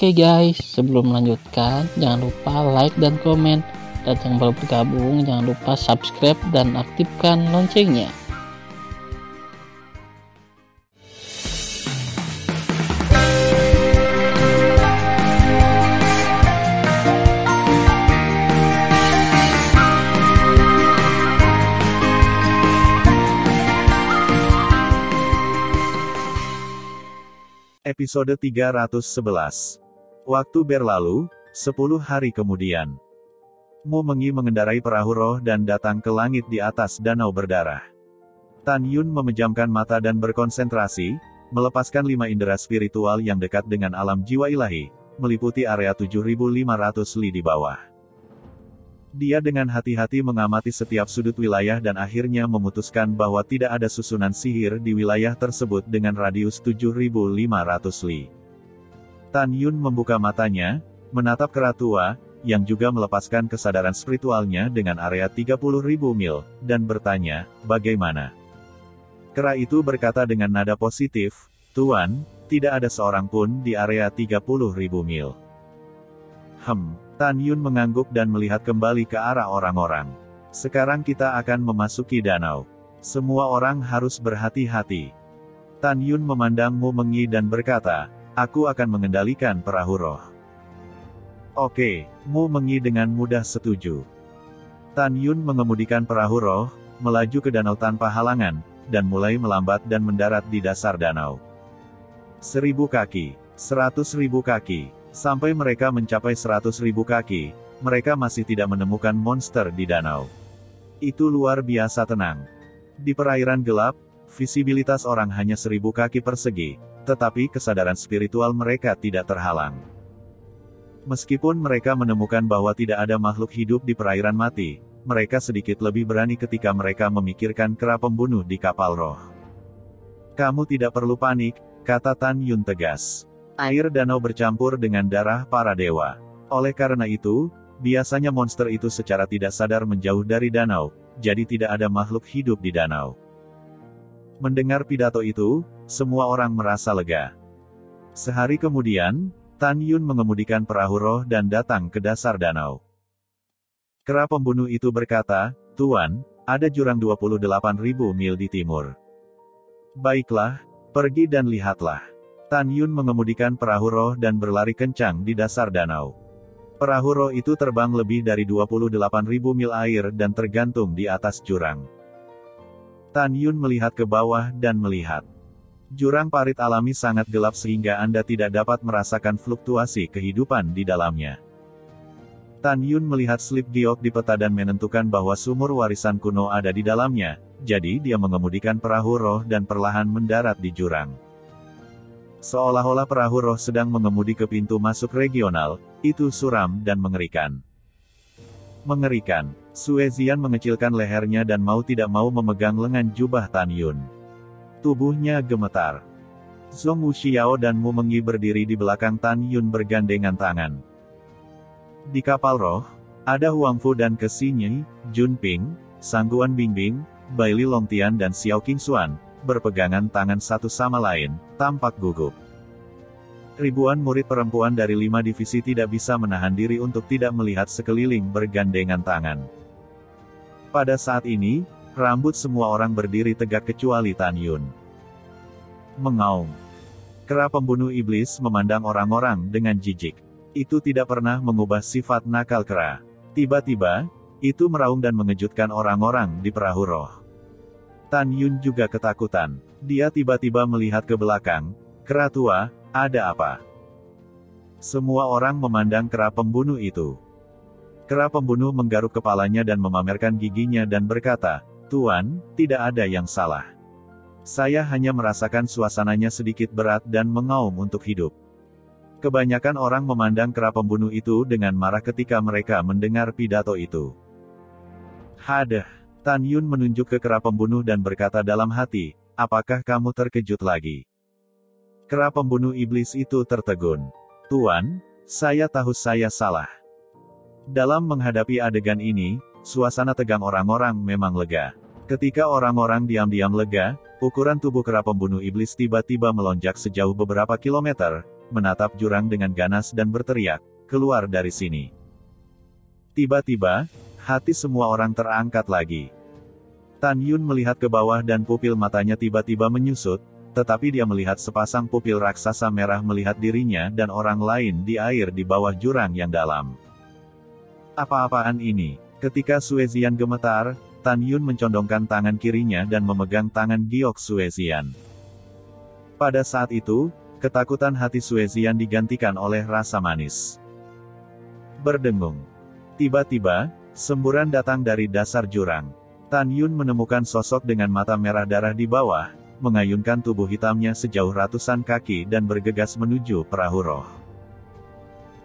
Oke guys, sebelum melanjutkan, jangan lupa like dan komen. Dan yang baru bergabung, jangan lupa subscribe dan aktifkan loncengnya. Episode 311. Waktu berlalu, 10 hari kemudian. Mu Mengyi mengendarai perahu roh dan datang ke langit di atas danau berdarah. Tan Yun memejamkan mata dan berkonsentrasi, melepaskan 5 indera spiritual yang dekat dengan alam jiwa ilahi, meliputi area 7.500 li di bawah. Dia dengan hati-hati mengamati setiap sudut wilayah dan akhirnya memutuskan bahwa tidak ada susunan sihir di wilayah tersebut dengan radius 7.500 li. Tan Yun membuka matanya, menatap kera tua, yang juga melepaskan kesadaran spiritualnya dengan area 30.000 mil, dan bertanya, bagaimana? Kera itu berkata dengan nada positif, Tuan, tidak ada seorang pun di area 30.000 mil. Tan Yun mengangguk dan melihat kembali ke arah orang-orang. Sekarang kita akan memasuki danau. Semua orang harus berhati-hati. Tan Yun memandang Mu Mengyi dan berkata, aku akan mengendalikan perahu roh. Oke, Mu Mengyi dengan mudah setuju. Tan Yun mengemudikan perahu roh, melaju ke danau tanpa halangan, dan mulai melambat dan mendarat di dasar danau. 1000 kaki, 100.000 kaki. Sampai mereka mencapai 100.000 kaki, mereka masih tidak menemukan monster di danau. Itu luar biasa tenang. Di perairan gelap, visibilitas orang hanya 1000 kaki persegi, tetapi kesadaran spiritual mereka tidak terhalang. Meskipun mereka menemukan bahwa tidak ada makhluk hidup di perairan mati, mereka sedikit lebih berani ketika mereka memikirkan kera pembunuh di kapal roh. Kamu tidak perlu panik, kata Tan Yun tegas. Air danau bercampur dengan darah para dewa. Oleh karena itu, biasanya monster itu secara tidak sadar menjauh dari danau, jadi tidak ada makhluk hidup di danau. Mendengar pidato itu, semua orang merasa lega. Sehari kemudian, Tan Yun mengemudikan perahu roh dan datang ke dasar danau. Kera pembunuh itu berkata, Tuan, ada jurang 28.000 mil di timur. Baiklah, pergi dan lihatlah. Tan Yun mengemudikan perahu roh dan berlari kencang di dasar danau. Perahu roh itu terbang lebih dari 28.000 mil air dan tergantung di atas jurang. Tan Yun melihat ke bawah dan melihat. Jurang parit alami sangat gelap sehingga Anda tidak dapat merasakan fluktuasi kehidupan di dalamnya. Tan Yun melihat slip giok di peta dan menentukan bahwa sumur warisan kuno ada di dalamnya, jadi dia mengemudikan perahu roh dan perlahan mendarat di jurang. Seolah-olah perahu roh sedang mengemudi ke pintu masuk regional, itu suram dan mengerikan. Mengerikan, Sue Zian mengecilkan lehernya dan mau tidak mau memegang lengan jubah Tan Yun. Tubuhnya gemetar. Zhong Wuxiao dan Mu Mengyi berdiri di belakang Tan Yun bergandengan tangan. Di kapal roh, ada Huang Fu dan Ke Xinyi, Jun Ping, Sangguan Bingbing, Bai Li Longtian dan Xiao Qingxuan, berpegangan tangan satu sama lain, tampak gugup. Ribuan murid perempuan dari 5 divisi tidak bisa menahan diri untuk tidak melihat sekeliling bergandengan tangan. Pada saat ini, rambut semua orang berdiri tegak kecuali Tan Yun. Mengaum. Kera pembunuh iblis memandang orang-orang dengan jijik. Itu tidak pernah mengubah sifat nakal kera. Tiba-tiba, itu meraung dan mengejutkan orang-orang di perahu roh. Tan Yun juga ketakutan. Dia tiba-tiba melihat ke belakang. Kera tua, ada apa? Semua orang memandang kera pembunuh itu. Kera pembunuh menggaruk kepalanya dan memamerkan giginya dan berkata, Tuan, tidak ada yang salah. Saya hanya merasakan suasananya sedikit berat dan mengaum untuk hidup. Kebanyakan orang memandang kera pembunuh itu dengan marah ketika mereka mendengar pidato itu. Hadeh. Tan Yun menunjuk ke kera pembunuh dan berkata dalam hati, apakah kamu terkejut lagi? Kera pembunuh iblis itu tertegun. Tuan, saya tahu saya salah. Dalam menghadapi adegan ini, suasana tegang orang-orang memang lega. Ketika orang-orang diam-diam lega, ukuran tubuh kera pembunuh iblis tiba-tiba melonjak sejauh beberapa kilometer, menatap jurang dengan ganas dan berteriak, "Keluar dari sini!" Tiba-tiba, hati semua orang terangkat lagi. Tan Yun melihat ke bawah dan pupil matanya tiba-tiba menyusut, tetapi dia melihat sepasang pupil raksasa merah melihat dirinya dan orang lain di air di bawah jurang yang dalam. Apa-apaan ini? Ketika Suezian gemetar, Tan Yun mencondongkan tangan kirinya dan memegang tangan giok Suezian. Pada saat itu, ketakutan hati Suezian digantikan oleh rasa manis. Berdengung. Tiba-tiba, semburan datang dari dasar jurang. Tan Yun menemukan sosok dengan mata merah darah di bawah, mengayunkan tubuh hitamnya sejauh ratusan kaki dan bergegas menuju perahu roh.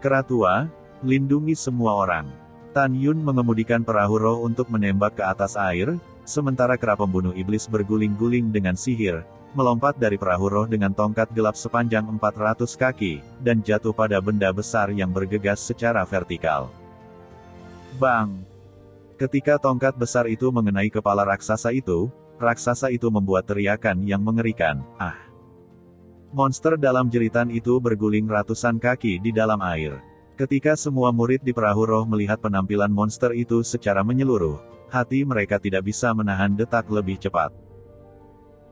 Keratua, lindungi semua orang. Tan Yun mengemudikan perahu roh untuk menembak ke atas air, sementara kera pembunuh iblis berguling-guling dengan sihir, melompat dari perahu roh dengan tongkat gelap sepanjang 400 kaki, dan jatuh pada benda besar yang bergegas secara vertikal. Bang! Ketika tongkat besar itu mengenai kepala raksasa itu membuat teriakan yang mengerikan, "Ah!" Monster dalam jeritan itu berguling ratusan kaki di dalam air. Ketika semua murid di perahu roh melihat penampilan monster itu secara menyeluruh, hati mereka tidak bisa menahan detak lebih cepat.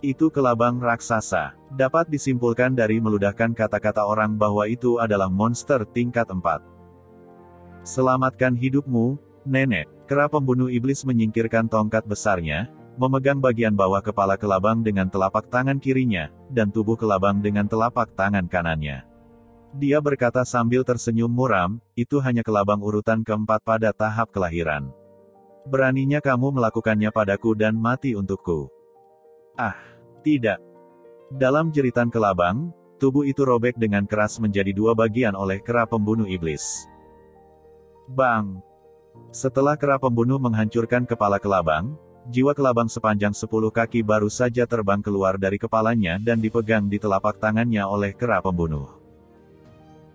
Itu kelabang raksasa. Dapat disimpulkan dari meludahkan kata-kata orang bahwa itu adalah monster tingkat 4. Selamatkan hidupmu, nenek. Kera pembunuh iblis menyingkirkan tongkat besarnya, memegang bagian bawah kepala kelabang dengan telapak tangan kirinya, dan tubuh kelabang dengan telapak tangan kanannya. Dia berkata sambil tersenyum muram, "Itu hanya kelabang urutan keempat pada tahap kelahiran. Beraninya kamu melakukannya padaku dan mati untukku." Ah, tidak. Dalam jeritan kelabang, tubuh itu robek dengan keras menjadi dua bagian oleh kera pembunuh iblis. Bang! Setelah kera pembunuh menghancurkan kepala kelabang, jiwa kelabang sepanjang 10 kaki baru saja terbang keluar dari kepalanya dan dipegang di telapak tangannya oleh kera pembunuh.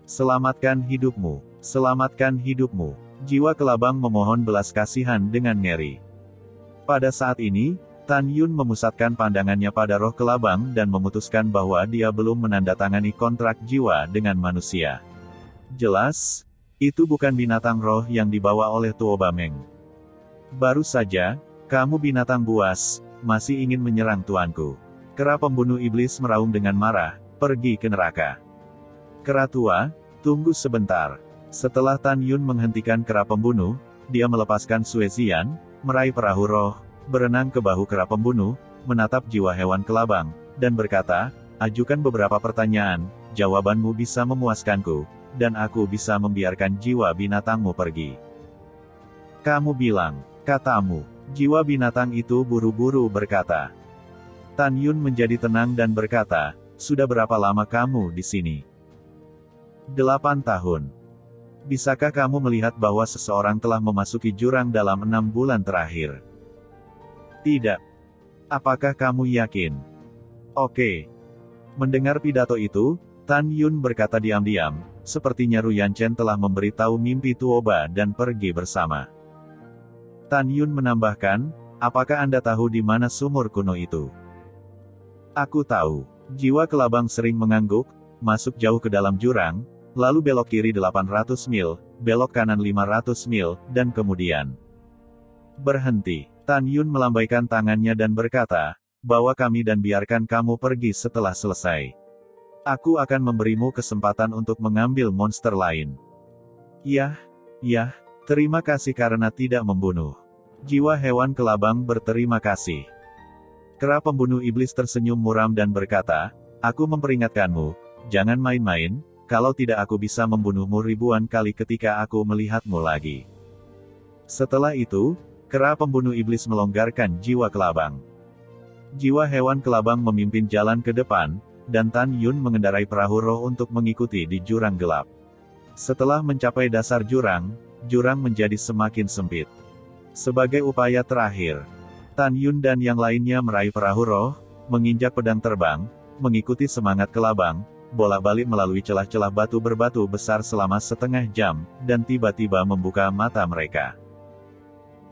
Selamatkan hidupmu, selamatkan hidupmu. Jiwa kelabang memohon belas kasihan dengan ngeri. Pada saat ini, Tan Yun memusatkan pandangannya pada roh kelabang dan memutuskan bahwa dia belum menandatangani kontrak jiwa dengan manusia. Jelas, itu bukan binatang roh yang dibawa oleh Tuo Bameng. Baru saja, kamu binatang buas, masih ingin menyerang tuanku. Kera pembunuh iblis meraung dengan marah, "Pergi ke neraka." Kera tua, tunggu sebentar. Setelah Tan Yun menghentikan kera pembunuh, dia melepaskan Suezian, meraih perahu roh, berenang ke bahu kera pembunuh, menatap jiwa hewan kelabang, dan berkata, "Ajukan beberapa pertanyaan, jawabanmu bisa memuaskanku, dan aku bisa membiarkan jiwa binatangmu pergi." "Kamu bilang," katamu. Jiwa binatang itu buru-buru berkata. Tan Yun menjadi tenang dan berkata, "Sudah berapa lama kamu di sini?" 8 tahun. Bisakah kamu melihat bahwa seseorang telah memasuki jurang dalam 6 bulan terakhir? Tidak. Apakah kamu yakin? Oke. Mendengar pidato itu, Tan Yun berkata diam-diam, sepertinya Ruyan Chen telah memberitahu mimpi Tuoba dan pergi bersama. Tan Yun menambahkan, "Apakah Anda tahu di mana sumur kuno itu?" "Aku tahu." Jiwa kelabang sering mengangguk, masuk jauh ke dalam jurang, lalu belok kiri 800 mil, belok kanan 500 mil, dan kemudian berhenti. Tan Yun melambaikan tangannya dan berkata, "Bawa kami dan biarkan kamu pergi setelah selesai. Aku akan memberimu kesempatan untuk mengambil monster lain." "Yah, terima kasih karena tidak membunuh." Jiwa hewan kelabang berterima kasih. Kera pembunuh iblis tersenyum muram dan berkata, "Aku memperingatkanmu, jangan main-main, kalau tidak aku bisa membunuhmu ribuan kali ketika aku melihatmu lagi." Setelah itu, kera pembunuh iblis melonggarkan jiwa kelabang. Jiwa hewan kelabang memimpin jalan ke depan, dan Tan Yun mengendarai perahu roh untuk mengikuti di jurang gelap. Setelah mencapai dasar jurang, jurang menjadi semakin sempit. Sebagai upaya terakhir, Tan Yun dan yang lainnya meraih perahu roh, menginjak pedang terbang, mengikuti semangat kelabang, bolak-balik melalui celah-celah batu berbatu besar selama setengah jam, dan tiba-tiba membuka mata mereka.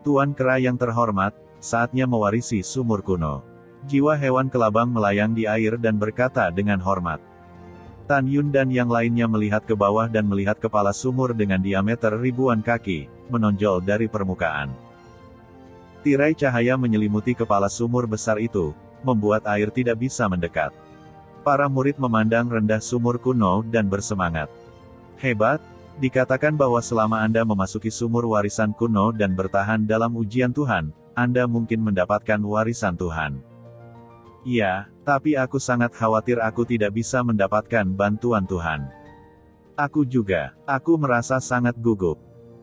"Tuan kera yang terhormat, saatnya mewarisi sumur kuno." Jiwa hewan kelabang melayang di air dan berkata dengan hormat, Tan Yun dan yang lainnya melihat ke bawah dan melihat kepala sumur dengan diameter ribuan kaki, menonjol dari permukaan. Tirai cahaya menyelimuti kepala sumur besar itu, membuat air tidak bisa mendekat. Para murid memandang rendah sumur kuno dan bersemangat. Hebat, dikatakan bahwa selama Anda memasuki sumur warisan kuno dan bertahan dalam ujian Tuhan, Anda mungkin mendapatkan warisan Tuhan. Iya, tapi aku sangat khawatir aku tidak bisa mendapatkan bantuan Tuhan. Aku juga, aku merasa sangat gugup.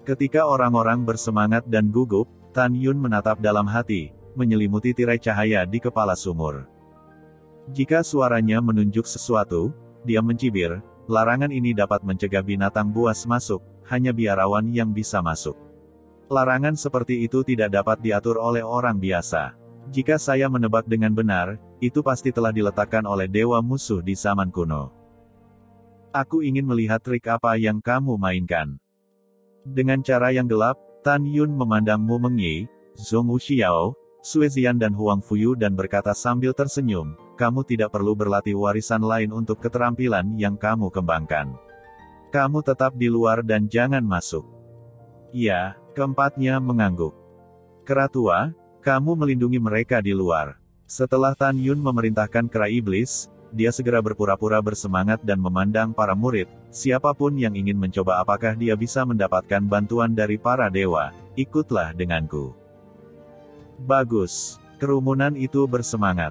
Ketika orang-orang bersemangat dan gugup, Tan Yun menatap dalam hati, menyelimuti tirai cahaya di kepala sumur. Jika suaranya menunjuk sesuatu, dia mencibir, larangan ini dapat mencegah binatang buas masuk, hanya biarawan yang bisa masuk. Larangan seperti itu tidak dapat diatur oleh orang biasa. Jika saya menebak dengan benar, itu pasti telah diletakkan oleh dewa musuh di zaman kuno. Aku ingin melihat trik apa yang kamu mainkan. Dengan cara yang gelap, Tan Yun memandang Mu Mengyi, Zhong Wuxiao, Sui Zian dan Huang Fuyu dan berkata sambil tersenyum, kamu tidak perlu berlatih warisan lain untuk keterampilan yang kamu kembangkan. Kamu tetap di luar dan jangan masuk. Ya, keempatnya mengangguk. Keratua, kamu melindungi mereka di luar. Setelah Tan Yun memerintahkan kera iblis, dia segera berpura-pura bersemangat dan memandang para murid, siapapun yang ingin mencoba apakah dia bisa mendapatkan bantuan dari para dewa, ikutlah denganku. Bagus, kerumunan itu bersemangat.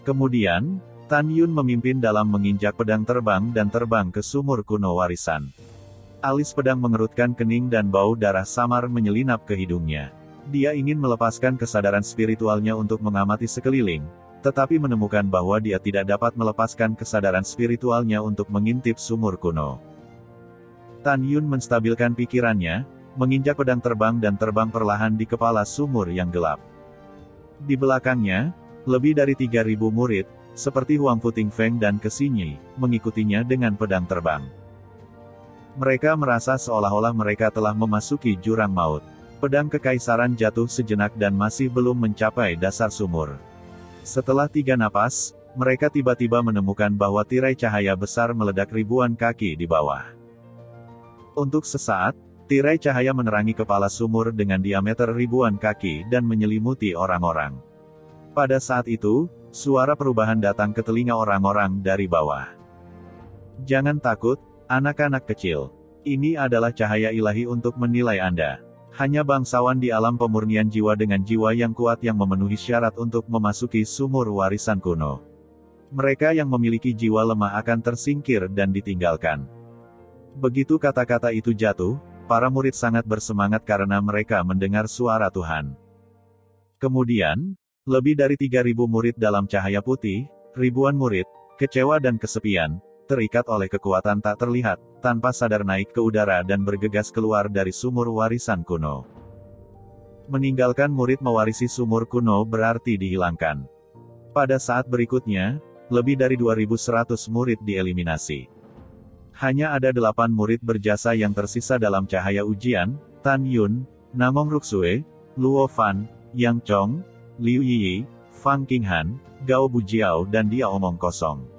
Kemudian, Tan Yun memimpin dalam menginjak pedang terbang dan terbang ke sumur kuno warisan. Alis pedang mengerutkan kening dan bau darah samar menyelinap ke hidungnya. Dia ingin melepaskan kesadaran spiritualnya untuk mengamati sekeliling, tetapi menemukan bahwa dia tidak dapat melepaskan kesadaran spiritualnya untuk mengintip sumur kuno. Tan Yun menstabilkan pikirannya, menginjak pedang terbang dan terbang perlahan di kepala sumur yang gelap. Di belakangnya, lebih dari 3.000 murid, seperti Huang Futing Feng dan Kesinyi, mengikutinya dengan pedang terbang. Mereka merasa seolah-olah mereka telah memasuki jurang maut. Pedang kekaisaran jatuh sejenak dan masih belum mencapai dasar sumur. Setelah 3 napas, mereka tiba-tiba menemukan bahwa tirai cahaya besar meledak ribuan kaki di bawah. Untuk sesaat, tirai cahaya menerangi kepala sumur dengan diameter ribuan kaki dan menyelimuti orang-orang. Pada saat itu, suara perubahan datang ke telinga orang-orang dari bawah. Jangan takut, anak-anak kecil. Ini adalah cahaya ilahi untuk menilai Anda. Hanya bangsawan di alam pemurnian jiwa dengan jiwa yang kuat yang memenuhi syarat untuk memasuki sumur warisan kuno. Mereka yang memiliki jiwa lemah akan tersingkir dan ditinggalkan. Begitu kata-kata itu jatuh, para murid sangat bersemangat karena mereka mendengar suara Tuhan. Kemudian, lebih dari 3.000 murid dalam cahaya putih, ribuan murid, kecewa dan kesepian, terikat oleh kekuatan tak terlihat, tanpa sadar naik ke udara dan bergegas keluar dari sumur warisan kuno. Meninggalkan murid mewarisi sumur kuno berarti dihilangkan. Pada saat berikutnya, lebih dari 2.100 murid dieliminasi. Hanya ada 8 murid berjasa yang tersisa dalam cahaya ujian, Tan Yun, Namong Ruksue, Luo Fan, Yang Chong, Liu Yiyi, Fang Qinghan, Gao Bujiao dan Dia Omong Kosong.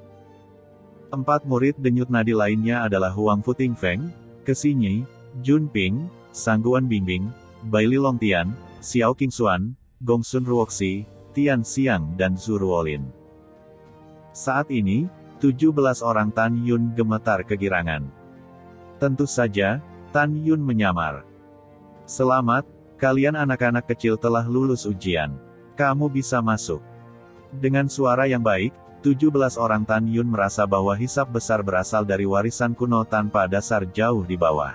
4 murid denyut nadi lainnya adalah Huang Futing Feng, Kesinyi, Jun Ping, Sangguan Bingbing, Baili Longtian, Xiao Qingxuan, Gongsun Ruoxi, Tian Xiang dan Zhu Ruolin. Saat ini, 17 orang Tan Yun gemetar kegirangan. Tentu saja, Tan Yun menyamar. Selamat, kalian anak-anak kecil telah lulus ujian. Kamu bisa masuk. Dengan suara yang baik, 17 orang Tan Yun merasa bahwa hisab besar berasal dari warisan kuno tanpa dasar jauh di bawah.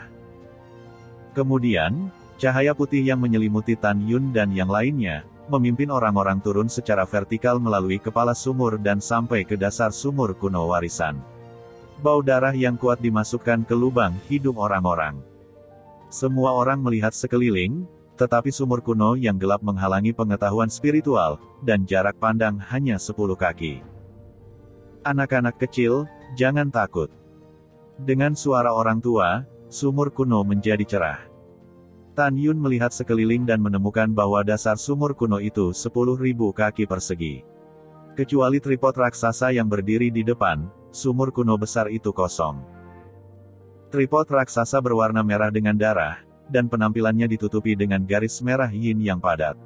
Kemudian, cahaya putih yang menyelimuti Tan Yun dan yang lainnya, memimpin orang-orang turun secara vertikal melalui kepala sumur dan sampai ke dasar sumur kuno warisan. Bau darah yang kuat dimasukkan ke lubang hidung orang-orang. Semua orang melihat sekeliling, tetapi sumur kuno yang gelap menghalangi pengetahuan spiritual, dan jarak pandang hanya 10 kaki. Anak-anak kecil, jangan takut. Dengan suara orang tua, sumur kuno menjadi cerah. Tan Yun melihat sekeliling dan menemukan bahwa dasar sumur kuno itu 10.000 kaki persegi. Kecuali tripod raksasa yang berdiri di depan, sumur kuno besar itu kosong. Tripod raksasa berwarna merah dengan darah, dan penampilannya ditutupi dengan garis merah yin yang padat.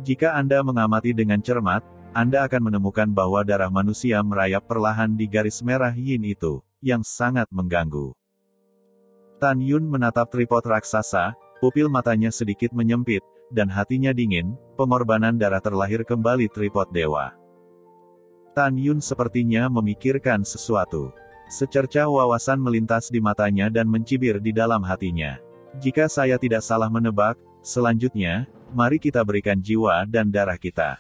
Jika Anda mengamati dengan cermat, Anda akan menemukan bahwa darah manusia merayap perlahan di garis merah yin itu, yang sangat mengganggu. Tan Yun menatap tripod raksasa, pupil matanya sedikit menyempit, dan hatinya dingin. Pengorbanan darah terlahir kembali tripod dewa. Tan Yun sepertinya memikirkan sesuatu. Secercah wawasan melintas di matanya dan mencibir di dalam hatinya. Jika saya tidak salah menebak, selanjutnya, mari kita berikan jiwa dan darah kita.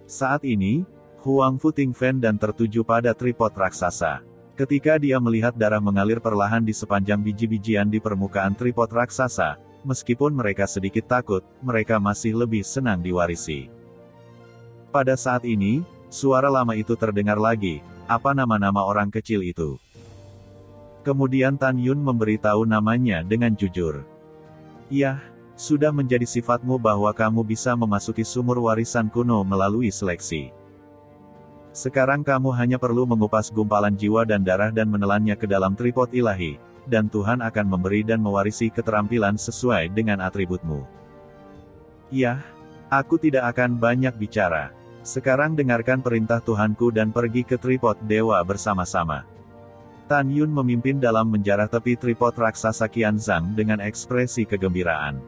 Saat ini, Huang Fu Tingfen dan tertuju pada tripod raksasa. Ketika dia melihat darah mengalir perlahan di sepanjang biji-bijian di permukaan tripod raksasa, meskipun mereka sedikit takut, mereka masih lebih senang diwarisi. Pada saat ini, suara lama itu terdengar lagi. Apa nama-nama orang kecil itu? Kemudian Tan Yun memberitahu namanya dengan jujur. "Yah, sudah menjadi sifatmu bahwa kamu bisa memasuki sumur warisan kuno melalui seleksi. Sekarang kamu hanya perlu mengupas gumpalan jiwa dan darah dan menelannya ke dalam tripod ilahi, dan Tuhan akan memberi dan mewarisi keterampilan sesuai dengan atributmu." "Yah, aku tidak akan banyak bicara. Sekarang dengarkan perintah Tuhanku dan pergi ke tripod dewa bersama-sama." Tan Yun memimpin dalam menjarah tepi tripod raksasa Qianzhang dengan ekspresi kegembiraan.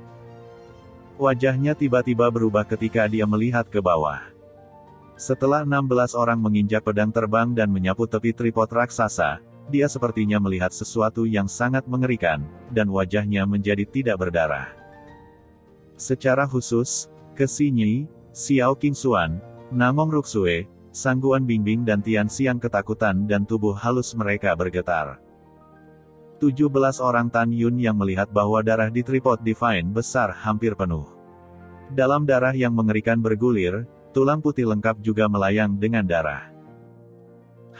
Wajahnya tiba-tiba berubah ketika dia melihat ke bawah. Setelah 16 orang menginjak pedang terbang dan menyapu tepi tripod raksasa, dia sepertinya melihat sesuatu yang sangat mengerikan, dan wajahnya menjadi tidak berdarah. Secara khusus, Ke Xinyi, Xiao Qingxuan, Namong Ruksue, Sangguan Bingbing dan Tian Xiang ketakutan dan tubuh halus mereka bergetar. 17 orang Tan Yun yang melihat bahwa darah di tripod Divine besar hampir penuh. Dalam darah yang mengerikan bergulir, tulang putih lengkap juga melayang dengan darah.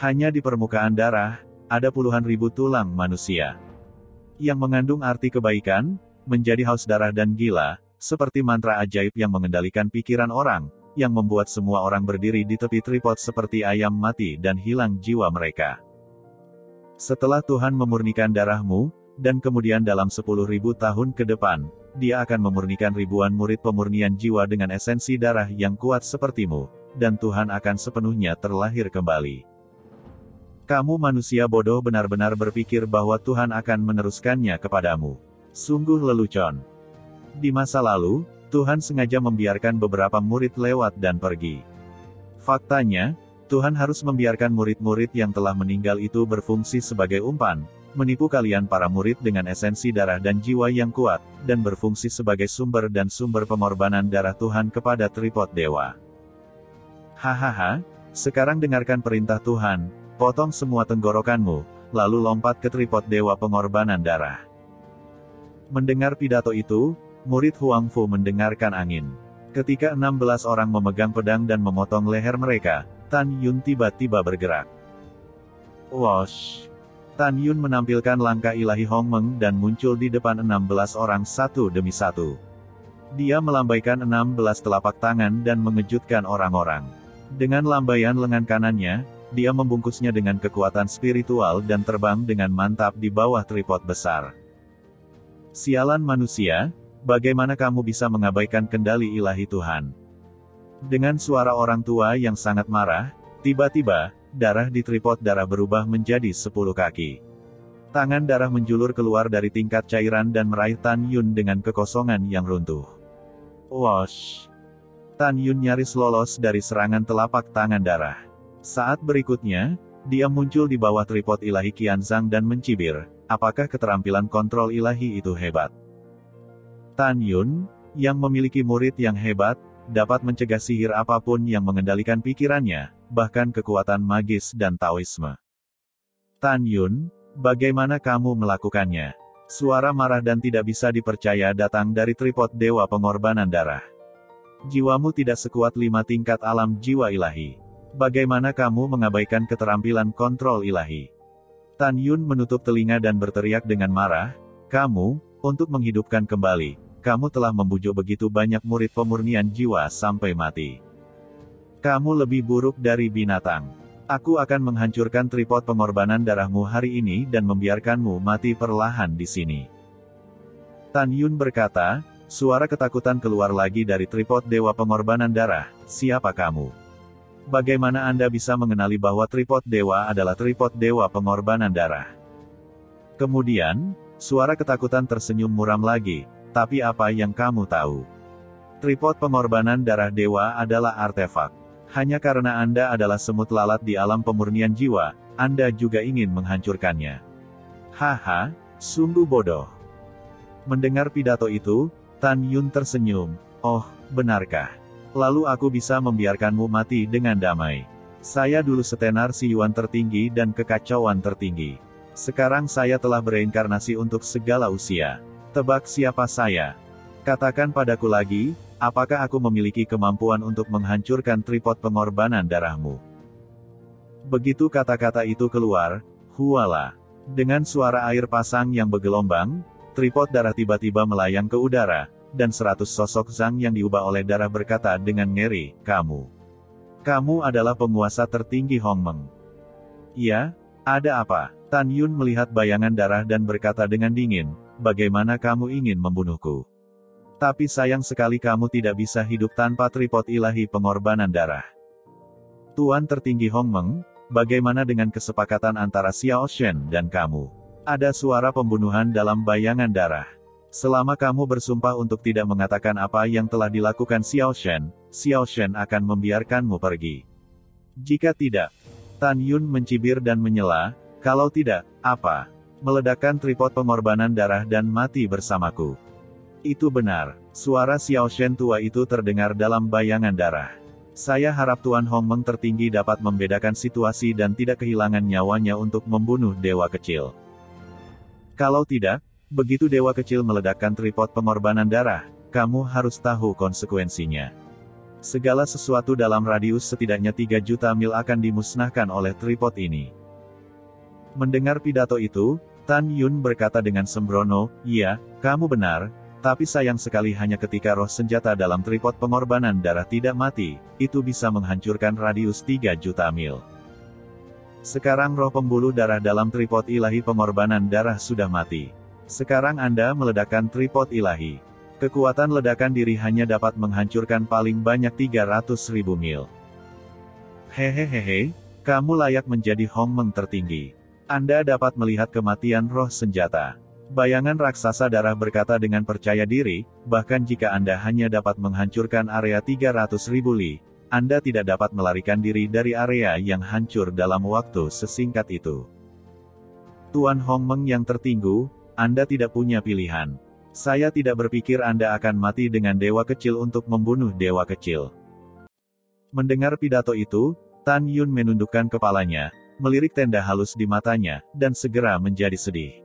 Hanya di permukaan darah, ada puluhan ribu tulang manusia. Yang mengandung arti kebaikan, menjadi haus darah dan gila, seperti mantra ajaib yang mengendalikan pikiran orang, yang membuat semua orang berdiri di tepi tripod seperti ayam mati dan hilang jiwa mereka. Setelah Tuhan memurnikan darahmu, dan kemudian dalam 10.000 tahun ke depan, Dia akan memurnikan ribuan murid pemurnian jiwa dengan esensi darah yang kuat sepertimu, dan Tuhan akan sepenuhnya terlahir kembali. Kamu manusia bodoh benar-benar berpikir bahwa Tuhan akan meneruskannya kepadamu. Sungguh lelucon. Di masa lalu, Tuhan sengaja membiarkan beberapa murid lewat dan pergi. Faktanya, Tuhan harus membiarkan murid-murid yang telah meninggal itu berfungsi sebagai umpan, menipu kalian para murid dengan esensi darah dan jiwa yang kuat, dan berfungsi sebagai sumber dan sumber pengorbanan darah Tuhan kepada tripod dewa. Hahaha, sekarang dengarkan perintah Tuhan, potong semua tenggorokanmu, lalu lompat ke tripod dewa pengorbanan darah. Mendengar pidato itu, murid Huang Fu mendengarkan angin. Ketika 16 orang memegang pedang dan memotong leher mereka, Tan Yun tiba-tiba bergerak. Wosh! Tan Yun menampilkan langkah ilahi Hong Meng dan muncul di depan 16 orang satu demi satu. Dia melambaikan 16 telapak tangan dan mengejutkan orang-orang. Dengan lambaian lengan kanannya, dia membungkusnya dengan kekuatan spiritual dan terbang dengan mantap di bawah tripod besar. Sialan manusia! Bagaimana kamu bisa mengabaikan kendali ilahi Tuhan? Dengan suara orang tua yang sangat marah, tiba-tiba, darah di tripod darah berubah menjadi 10 kaki. Tangan darah menjulur keluar dari tingkat cairan dan meraih Tan Yun dengan kekosongan yang runtuh. Wosh! Tan Yun nyaris lolos dari serangan telapak tangan darah. Saat berikutnya, dia muncul di bawah tripod ilahi Qianzhang dan mencibir, apakah keterampilan kontrol ilahi itu hebat? Tan Yun, yang memiliki murid yang hebat, dapat mencegah sihir apapun yang mengendalikan pikirannya, bahkan kekuatan magis dan Taoisme. Tan Yun, bagaimana kamu melakukannya? Suara marah dan tidak bisa dipercaya datang dari tripod dewa pengorbanan darah. Jiwamu tidak sekuat 5 tingkat alam jiwa ilahi. Bagaimana kamu mengabaikan keterampilan kontrol ilahi? Tan Yun menutup telinga dan berteriak dengan marah, kamu, untuk menghidupkan kembali, kamu telah membujuk begitu banyak murid pemurnian jiwa sampai mati. Kamu lebih buruk dari binatang. Aku akan menghancurkan tripod pengorbanan darahmu hari ini dan membiarkanmu mati perlahan di sini. Tan Yun berkata, suara ketakutan keluar lagi dari tripod dewa pengorbanan darah. Siapa kamu? Bagaimana Anda bisa mengenali bahwa tripod dewa adalah tripod dewa pengorbanan darah? Kemudian, suara ketakutan tersenyum muram lagi. Tapi apa yang kamu tahu? Tripod pengorbanan darah dewa adalah artefak. Hanya karena Anda adalah semut lalat di alam pemurnian jiwa, Anda juga ingin menghancurkannya. Haha, sungguh bodoh. Mendengar pidato itu, Tan Yun tersenyum. Oh, benarkah? Lalu aku bisa membiarkanmu mati dengan damai. Saya dulu setenar si Yuan tertinggi dan kekacauan tertinggi. Sekarang saya telah bereinkarnasi untuk segala usia. Tebak siapa saya? Katakan padaku lagi, apakah aku memiliki kemampuan untuk menghancurkan tripod pengorbanan darahmu? Begitu kata-kata itu keluar, huala. Dengan suara air pasang yang bergelombang, tripod darah tiba-tiba melayang ke udara, dan 100 sosok Zhang yang diubah oleh darah berkata dengan ngeri, Kamu adalah penguasa tertinggi Hongmeng. Ya, ada apa? Tan Yun melihat bayangan darah dan berkata dengan dingin, bagaimana kamu ingin membunuhku? Tapi sayang sekali kamu tidak bisa hidup tanpa tripod ilahi pengorbanan darah. Tuan tertinggi Hongmeng, bagaimana dengan kesepakatan antara Xiao Shen dan kamu? Ada suara pembunuhan dalam bayangan darah. Selama kamu bersumpah untuk tidak mengatakan apa yang telah dilakukan Xiao Shen akan membiarkanmu pergi. Jika tidak, Tan Yun mencibir dan menyela, kalau tidak, apa? Meledakkan tripod pengorbanan darah dan mati bersamaku. Itu benar, suara Xiao Shen tua itu terdengar dalam bayangan darah. Saya harap Tuan Hongmeng tertinggi dapat membedakan situasi dan tidak kehilangan nyawanya untuk membunuh dewa kecil. Kalau tidak, begitu dewa kecil meledakkan tripod pengorbanan darah, kamu harus tahu konsekuensinya. Segala sesuatu dalam radius setidaknya 3 juta mil akan dimusnahkan oleh tripod ini. Mendengar pidato itu, Tan Yun berkata dengan sembrono, iya, kamu benar, tapi sayang sekali hanya ketika roh senjata dalam tripod pengorbanan darah tidak mati, itu bisa menghancurkan radius 3 juta mil. Sekarang roh pembuluh darah dalam tripod ilahi pengorbanan darah sudah mati. Sekarang Anda meledakkan tripod ilahi. Kekuatan ledakan diri hanya dapat menghancurkan paling banyak 300.000 mil. Hehehehe, kamu layak menjadi Hongmeng tertinggi. Anda dapat melihat kematian roh senjata. Bayangan raksasa darah berkata dengan percaya diri, bahkan jika Anda hanya dapat menghancurkan area 300.000 li, Anda tidak dapat melarikan diri dari area yang hancur dalam waktu sesingkat itu. Tuan Hongmeng yang tertinggi, Anda tidak punya pilihan. Saya tidak berpikir Anda akan mati dengan dewa kecil untuk membunuh dewa kecil. Mendengar pidato itu, Tan Yun menundukkan kepalanya, melirik tenda halus di matanya, dan segera menjadi sedih.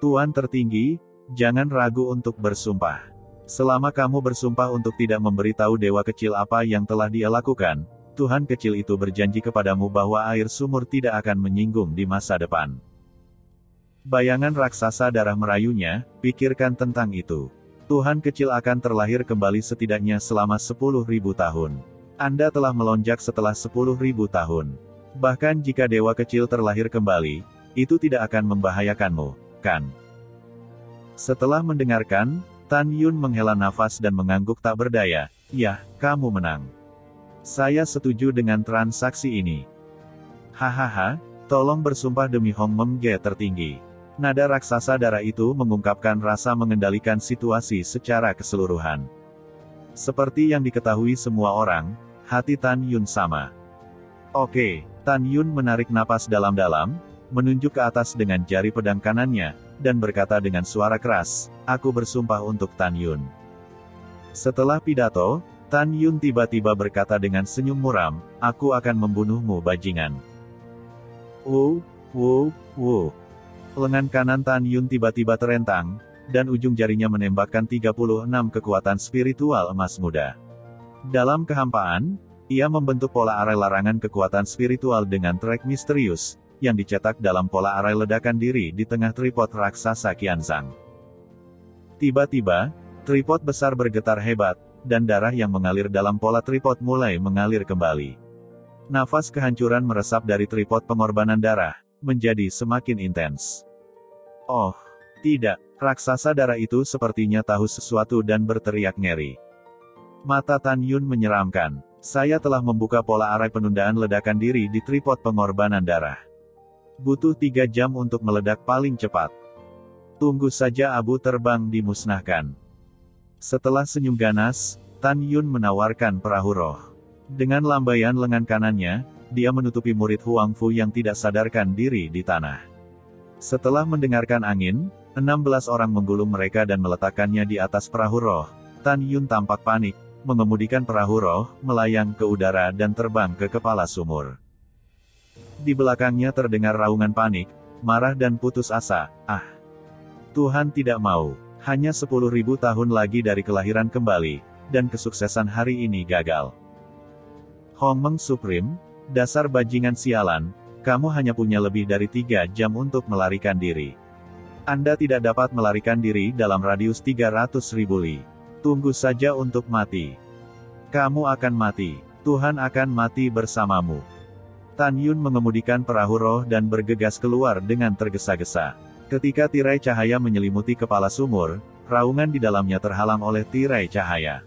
Tuan tertinggi, jangan ragu untuk bersumpah. Selama kamu bersumpah untuk tidak memberitahu dewa kecil apa yang telah dia lakukan, Tuhan kecil itu berjanji kepadamu bahwa air sumur tidak akan menyinggung di masa depan. Bayangan raksasa darah merayunya, pikirkan tentang itu. Tuhan kecil akan terlahir kembali setidaknya selama 10.000 tahun. Anda telah melonjak setelah 10.000 tahun. Bahkan jika dewa kecil terlahir kembali, itu tidak akan membahayakanmu, kan? Setelah mendengarkan, Tan Yun menghela nafas dan mengangguk tak berdaya. Yah, kamu menang. Saya setuju dengan transaksi ini. Hahaha, tolong bersumpah demi Hongmeng Ge tertinggi. Nada raksasa darah itu mengungkapkan rasa mengendalikan situasi secara keseluruhan. Seperti yang diketahui semua orang, hati Tan Yun sama. Oke, Tan Yun menarik napas dalam-dalam, menunjuk ke atas dengan jari pedang kanannya, dan berkata dengan suara keras, aku bersumpah untuk Tan Yun. Setelah pidato, Tan Yun tiba-tiba berkata dengan senyum muram, aku akan membunuhmu bajingan. Lengan kanan Tan Yun tiba-tiba terentang, dan ujung jarinya menembakkan 36 kekuatan spiritual emas muda. Dalam kehampaan, ia membentuk pola arai larangan kekuatan spiritual dengan trek misterius, yang dicetak dalam pola arai ledakan diri di tengah tripod raksasa Qianzhang. Tiba-tiba, tripod besar bergetar hebat, dan darah yang mengalir dalam pola tripod mulai mengalir kembali. Nafas kehancuran meresap dari tripod pengorbanan darah, menjadi semakin intens. Oh, tidak, raksasa darah itu sepertinya tahu sesuatu dan berteriak ngeri. Mata Tan Yun menyeramkan. Saya telah membuka pola array penundaan ledakan diri di tripod pengorbanan darah. Butuh 3 jam untuk meledak paling cepat. Tunggu saja abu terbang dimusnahkan. Setelah senyum ganas, Tan Yun menawarkan perahu roh. Dengan lambaian lengan kanannya, dia menutupi murid Huang Fu yang tidak sadarkan diri di tanah. Setelah mendengarkan angin, 16 orang menggulung mereka dan meletakkannya di atas perahu roh. Tan Yun tampak panik, mengemudikan perahu roh, melayang ke udara dan terbang ke kepala sumur. Di belakangnya terdengar raungan panik, marah dan putus asa. Ah! Tuhan tidak mau. Hanya 10.000 tahun lagi dari kelahiran kembali, dan kesuksesan hari ini gagal. Hong Meng Supreme, dasar bajingan sialan, kamu hanya punya lebih dari 3 jam untuk melarikan diri. Anda tidak dapat melarikan diri dalam radius 300.000 li. Tunggu saja untuk mati. Kamu akan mati. Tuhan akan mati bersamamu. Tan Yun mengemudikan perahu roh dan bergegas keluar dengan tergesa-gesa. Ketika tirai cahaya menyelimuti kepala sumur, raungan di dalamnya terhalang oleh tirai cahaya.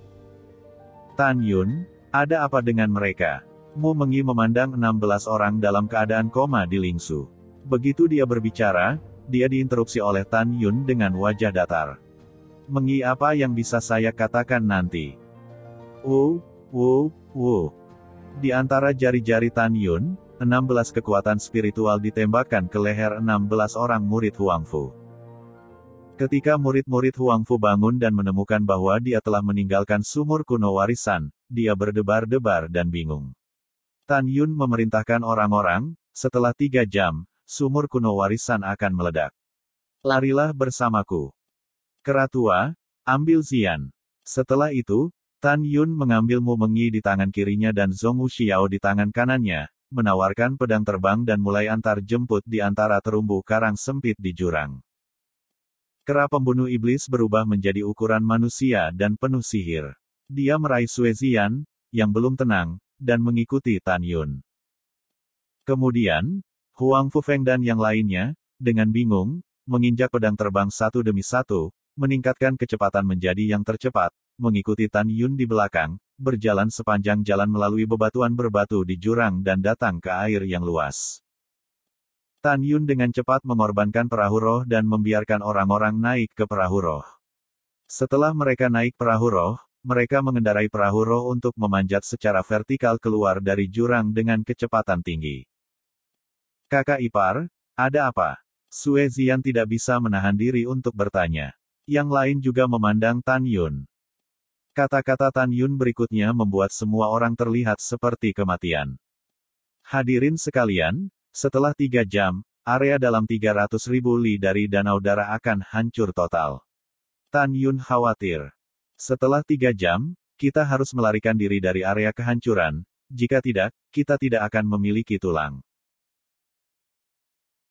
Tan Yun, ada apa dengan mereka? Mu Mengyi memandang 16 orang dalam keadaan koma di Lingsu. Begitu dia berbicara, dia diinterupsi oleh Tan Yun dengan wajah datar. Mengyi, apa yang bisa saya katakan nanti? Di antara jari-jari Tan Yun, 16 kekuatan spiritual ditembakkan ke leher 16 orang murid Huang Fu. Ketika murid-murid Huang Fu bangun dan menemukan bahwa dia telah meninggalkan sumur kuno warisan, dia berdebar-debar dan bingung. Tan Yun memerintahkan orang-orang, setelah 3 jam, sumur kuno warisan akan meledak. Larilah bersamaku. Keratua, ambil Zian. Setelah itu, Tan Yun mengambil Mu Mengyi di tangan kirinya dan Zhong Wuxiao di tangan kanannya, menawarkan pedang terbang dan mulai antar jemput di antara terumbu karang sempit di jurang. Kera pembunuh iblis berubah menjadi ukuran manusia dan penuh sihir. Dia meraih Sue Zian, yang belum tenang, dan mengikuti Tan Yun. Kemudian, Huang Fu Feng dan yang lainnya, dengan bingung, menginjak pedang terbang satu demi satu, meningkatkan kecepatan menjadi yang tercepat, mengikuti Tan Yun di belakang, berjalan sepanjang jalan melalui bebatuan berbatu di jurang dan datang ke air yang luas. Tan Yun dengan cepat mengorbankan perahu roh dan membiarkan orang-orang naik ke perahu roh. Setelah mereka naik perahu roh, mereka mengendarai perahu roh untuk memanjat secara vertikal keluar dari jurang dengan kecepatan tinggi. Kakak ipar, ada apa? Sue Zian tidak bisa menahan diri untuk bertanya. Yang lain juga memandang Tan Yun. Kata-kata Tan Yun berikutnya membuat semua orang terlihat seperti kematian. Hadirin sekalian, setelah 3 jam, area dalam 300.000 li dari danau darah akan hancur total. Tan Yun khawatir. Setelah 3 jam, kita harus melarikan diri dari area kehancuran, jika tidak, kita tidak akan memiliki tulang.